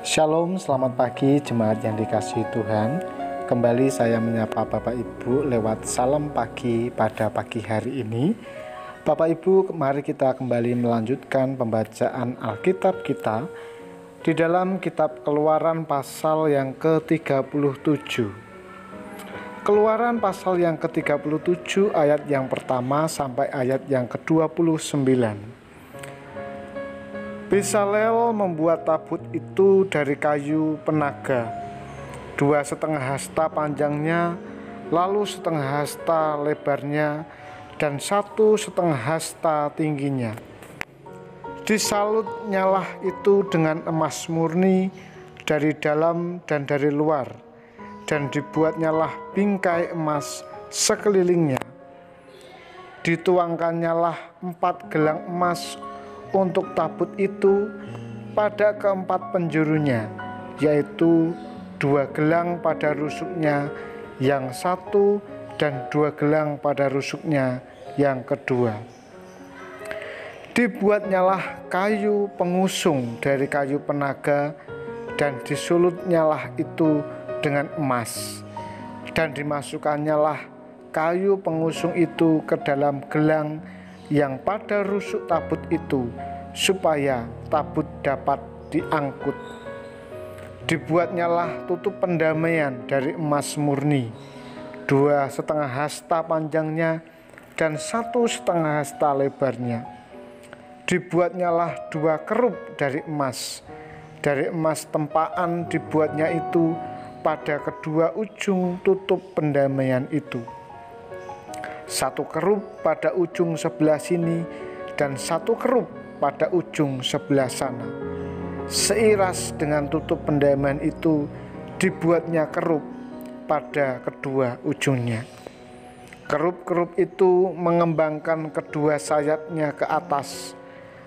Shalom, selamat pagi jemaat yang dikasihi Tuhan. Kembali saya menyapa Bapak Ibu lewat salam pagi pada pagi hari ini. Bapak Ibu, mari kita kembali melanjutkan pembacaan Alkitab kita di dalam kitab Keluaran pasal yang ke-37. Keluaran pasal yang ke-37 ayat yang pertama sampai ayat yang ke-29. Bezalel membuat tabut itu dari kayu penaga, 2,5 hasta panjangnya, lalu 1,5 hasta lebarnya, dan 1,5 hasta tingginya. Disalutnyalah itu dengan emas murni dari dalam dan dari luar, dan dibuatnyalah bingkai emas sekelilingnya. Dituangkannyalah 4 gelang emas untuk tabut itu pada keempat penjurunya, yaitu 2 gelang pada rusuknya yang satu dan 2 gelang pada rusuknya yang kedua. Dibuatnyalah kayu pengusung dari kayu penaga, dan disulutnyalah itu dengan emas, dan dimasukannyalah kayu pengusung itu ke dalam gelang yang pada rusuk tabut itu, supaya tabut dapat diangkut. Dibuatnyalah tutup pendamaian dari emas murni, 2,5 hasta panjangnya dan 1,5 hasta lebarnya. Dibuatnyalah 2 kerup dari emas tempaan dibuatnya itu pada kedua ujung tutup pendamaian itu, 1 kerup pada ujung sebelah sini dan 1 kerup pada ujung sebelah sana. Seiras dengan tutup pendamaian itu dibuatnya kerup pada kedua ujungnya. Kerup-kerup itu mengembangkan kedua sayapnya ke atas.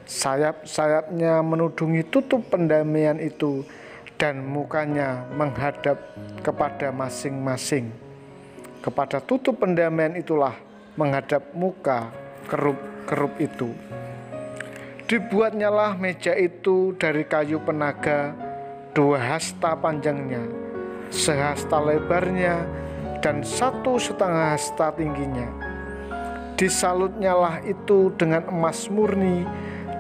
Sayap-sayapnya menudungi tutup pendamaian itu, dan mukanya menghadap kepada masing-masing. Kepada tutup pendamaian itulah menghadap muka kerup-kerup itu. Dibuatnyalah meja itu dari kayu penaga, 2 hasta panjangnya, 1 hasta lebarnya, dan 1,5 hasta tingginya. Disalutnyalah itu dengan emas murni,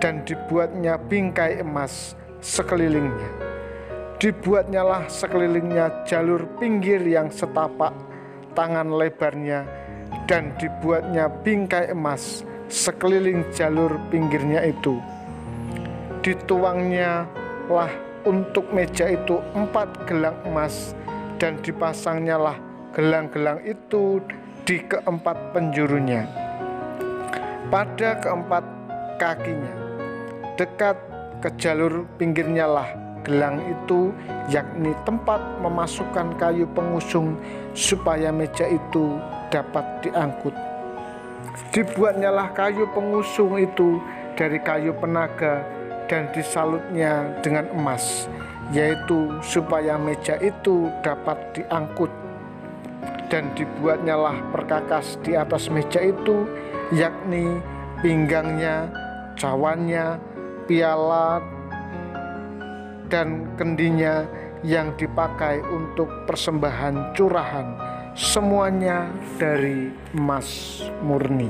dan dibuatnya bingkai emas sekelilingnya. Dibuatnyalah sekelilingnya jalur pinggir yang setapak tangan lebarnya, dan dibuatnya bingkai emas sekeliling jalur pinggirnya itu. Dituangnya lah untuk meja itu 4 gelang emas, dan dipasangnyalah gelang-gelang itu di keempat penjurunya, pada keempat kakinya. Dekat ke jalur pinggirnya lah gelang itu, yakni tempat memasukkan kayu pengusung supaya meja itu dapat diangkut. Dibuatnyalah kayu pengusung itu dari kayu penaga, dan disalutnya dengan emas, yaitu supaya meja itu dapat diangkut. Dan dibuatnyalah perkakas di atas meja itu, yakni pinggangnya, cawannya, piala, dan kendinya yang dipakai untuk persembahan curahan, semuanya dari emas murni.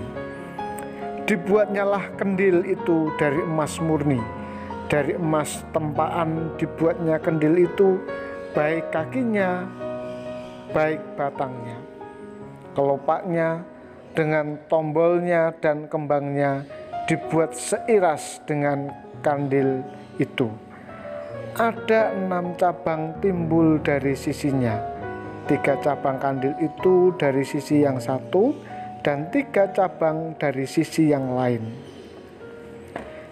Dibuatnyalah kendil itu dari emas murni, dari emas tempaan dibuatnya kendil itu, baik kakinya, baik batangnya, kelopaknya dengan tombolnya dan kembangnya dibuat seiras dengan kandil itu. Ada 6 cabang timbul dari sisinya, 3 cabang kandil itu dari sisi yang satu, dan 3 cabang dari sisi yang lain.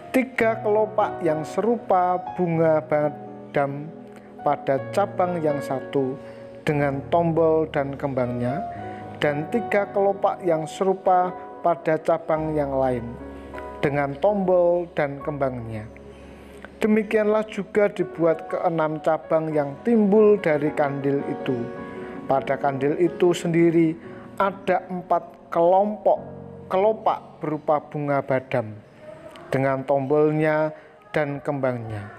3 kelopak yang serupa bunga badam pada cabang yang satu dengan tombol dan kembangnya, dan 3 kelopak yang serupa pada cabang yang lain dengan tombol dan kembangnya. Demikianlah juga dibuat ke-6 cabang yang timbul dari kandil itu. Pada kandil itu sendiri ada 4 kelopak berupa bunga badam dengan tombolnya dan kembangnya.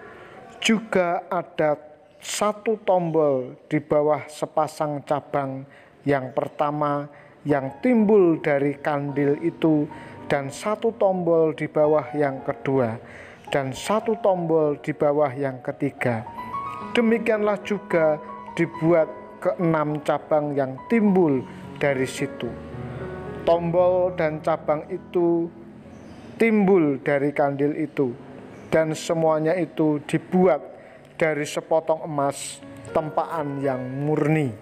Juga ada satu tombol di bawah sepasang cabang yang pertama yang timbul dari kandil itu, dan satu tombol di bawah yang kedua, dan satu tombol di bawah yang ketiga. Demikianlah juga dibuat ke-6 cabang yang timbul dari situ. Tombol dan cabang itu timbul dari kandil itu, dan semuanya itu dibuat dari sepotong emas tempaan yang murni.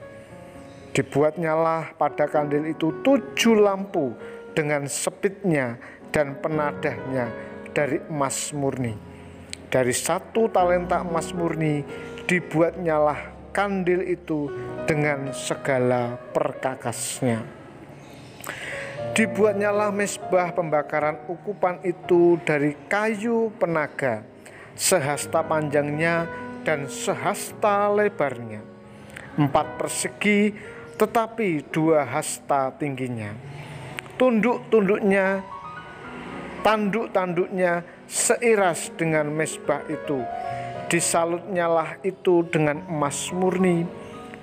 Dibuatnyalah pada kandil itu 7 lampu dengan sepitnya dan penadahnya dari emas murni. Dari 1 talenta emas murni dibuatnyalah kandil itu dengan segala perkakasnya. Dibuatnyalah mezbah pembakaran ukupan itu dari kayu penaga, sehasta panjangnya dan sehasta lebarnya, 4 persegi tetapi 2 hasta tingginya. Tanduk-tanduknya seiras dengan mezbah itu. Disalutnyalah itu dengan emas murni,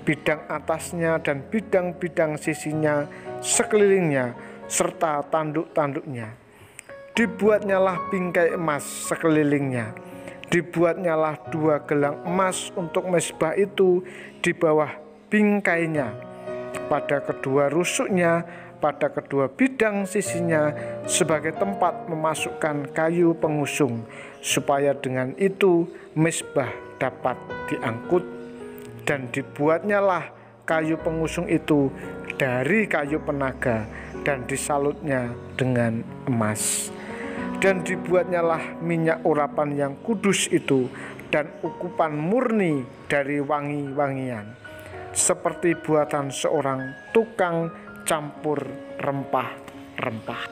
bidang atasnya dan bidang-bidang sisinya sekelilingnya, serta tanduk-tanduknya. Dibuatnyalah bingkai emas sekelilingnya. Dibuatnyalah 2 gelang emas untuk mezbah itu di bawah bingkainya, pada kedua rusuknya, pada kedua bidang sisinya, sebagai tempat memasukkan kayu pengusung, supaya dengan itu mezbah dapat diangkut. Dan dibuatnyalah kayu pengusung itu dari kayu penaga, dan disalutnya dengan emas. Dan dibuatnyalah minyak urapan yang kudus itu, dan ukupan murni dari wangi-wangian, seperti buatan seorang tukang campur rempah-rempah.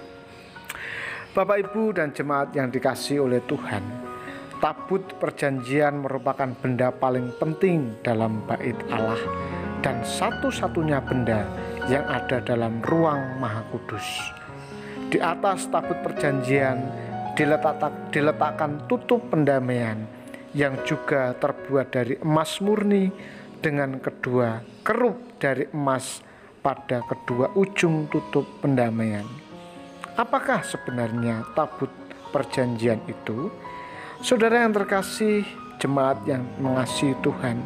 Bapak, Ibu, dan jemaat yang dikasihi oleh Tuhan, tabut perjanjian merupakan benda paling penting dalam bait Allah dan satu-satunya benda yang ada dalam ruang Maha Kudus. Di atas tabut perjanjian diletakkan tutup pendamaian yang juga terbuat dari emas murni, dengan kedua kerup dari emas pada kedua ujung tutup pendamaian. Apakah sebenarnya tabut perjanjian itu? Saudara yang terkasih, jemaat yang mengasihi Tuhan,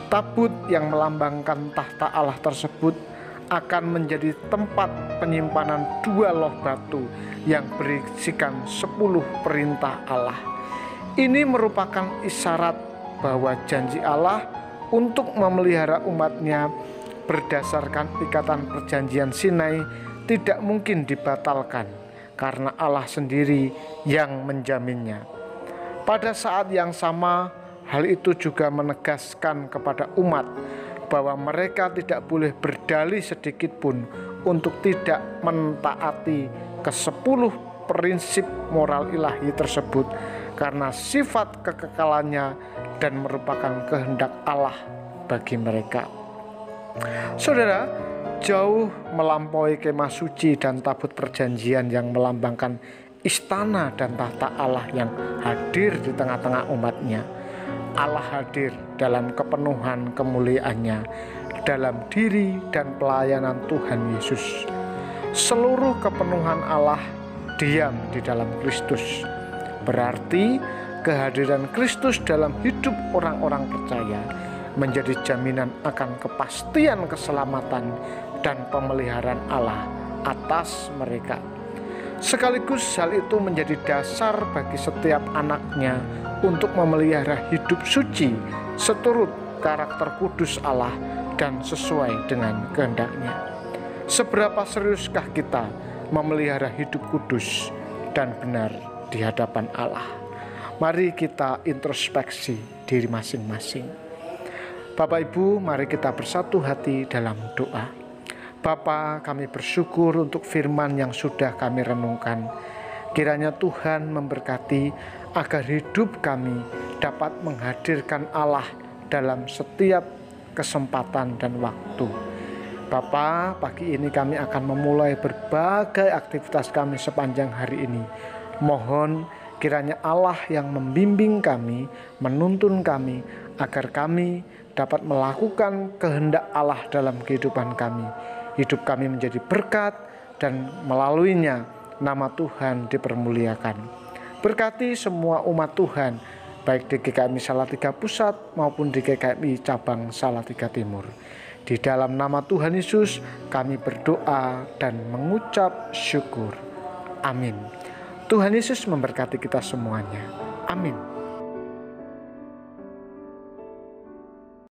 tabut yang melambangkan tahta Allah tersebut akan menjadi tempat penyimpanan 2 loh batu yang berisikan 10 perintah Allah. Ini merupakan isyarat bahwa janji Allah untuk memelihara umatnya berdasarkan ikatan perjanjian Sinai tidak mungkin dibatalkan, karena Allah sendiri yang menjaminnya. Pada saat yang sama, hal itu juga menegaskan kepada umat bahwa mereka tidak boleh berdalih sedikit pun untuk tidak mentaati ke-10 prinsip moral ilahi tersebut, karena sifat kekekalannya dan merupakan kehendak Allah bagi mereka. Saudara, jauh melampaui kemah suci dan tabut perjanjian yang melambangkan istana dan tahta Allah yang hadir di tengah-tengah umatnya. Allah hadir dalam kepenuhan kemuliaannya, dalam diri dan pelayanan Tuhan Yesus. Seluruh kepenuhan Allah diam di dalam Kristus. Berarti kehadiran Kristus dalam hidup orang-orang percaya menjadi jaminan akan kepastian keselamatan dan pemeliharaan Allah atas mereka. Sekaligus hal itu menjadi dasar bagi setiap anaknya untuk memelihara hidup suci seturut karakter kudus Allah dan sesuai dengan kehendaknya. Seberapa seriuskah kita memelihara hidup kudus dan benar di hadapan Allah? Mari kita introspeksi diri masing-masing. Bapak Ibu, mari kita bersatu hati dalam doa. Bapa, kami bersyukur untuk firman yang sudah kami renungkan. Kiranya Tuhan memberkati agar hidup kami dapat menghadirkan Allah dalam setiap kesempatan dan waktu. Bapa, pagi ini kami akan memulai berbagai aktivitas kami sepanjang hari ini. Mohon kiranya Allah yang membimbing kami, menuntun kami, agar kami dapat melakukan kehendak Allah dalam kehidupan kami. Hidup kami menjadi berkat dan melaluinya nama Tuhan dipermuliakan. Berkati semua umat Tuhan, baik di GKMI Salatiga Pusat maupun di GKMI Cabang Salatiga Timur. Di dalam nama Tuhan Yesus kami berdoa dan mengucap syukur. Amin. Tuhan Yesus memberkati kita semuanya. Amin.